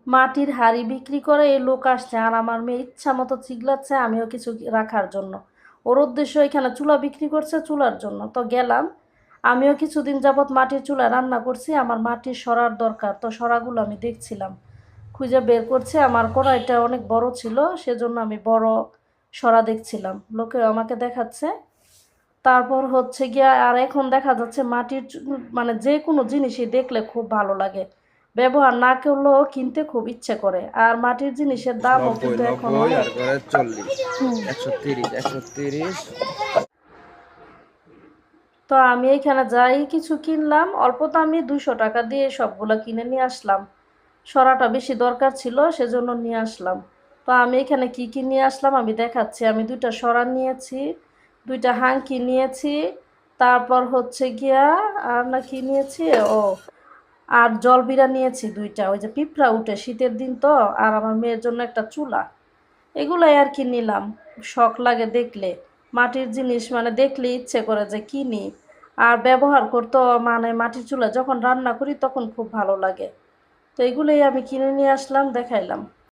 মাটির হাঁড়ি বিক্রি করে এই লোক আসছে, আর আমার মেয়ে ইচ্ছা মতো চিল্লাচ্ছে আমিও কিছু রাখার জন্য। ওর উদ্দেশ্য এখানে চুলা বিক্রি করছে, চুলার জন্য তো গেলাম। আমিও কিছুদিন যাবৎ মাটির চুলায় রান্না করছি, আমার মাটির সরার দরকার, তো সরাগুলো আমি দেখছিলাম, খুঁজে বের করছে। আমার কড়াইটা অনেক বড় ছিল, সেজন্য আমি বড় সরা দেখছিলাম, লোকে আমাকে দেখাচ্ছে। তারপর হচ্ছে গিয়া আর এখন দেখা যাচ্ছে মাটির মানে যে কোনো জিনিসই দেখলে খুব ভালো লাগে, ব্যবহার না করলেও কিনতে খুব ইচ্ছে করে। আর মাটির জিনিসের দামও 90 কিন্তু এখন 90 অনেক। আর করে 40, হুম। 130 130। তো আমি এখানে যাই কিছু কিনলাম অল্প দামি, 200 টাকা দিয়ে সবগুলো কিনে নিয়ে আসলাম। সরাটা বেশি দরকার ছিল, সেজন্য নিয়ে আসলাম। তো আমি এখানে কি কি নিয়ে আসলাম আমি দেখাচ্ছি। আমি 2টা সরা নিয়েছি, 2টা হাঙ্কি নিয়েছি, তারপর হচ্ছে গিয়া আর না কি নিয়েছি, ও আর জলবিরা নিয়েছি 2টা, ওই যে পিঁপড়া উঠে শীতের দিন তো, আর আমার মেয়ের জন্য একটা চুলা। এগুলাই আর কি নিলাম, শখ লাগে দেখলে। মাটির জিনিস মানে দেখলে ইচ্ছে করে যে কিনি। আর ব্যবহার করতেও মানে মাটির চুলা যখন রান্না করি তখন খুব ভালো লাগে। তো এগুলোই আমি কিনে নিয়ে আসলাম, দেখাইলাম।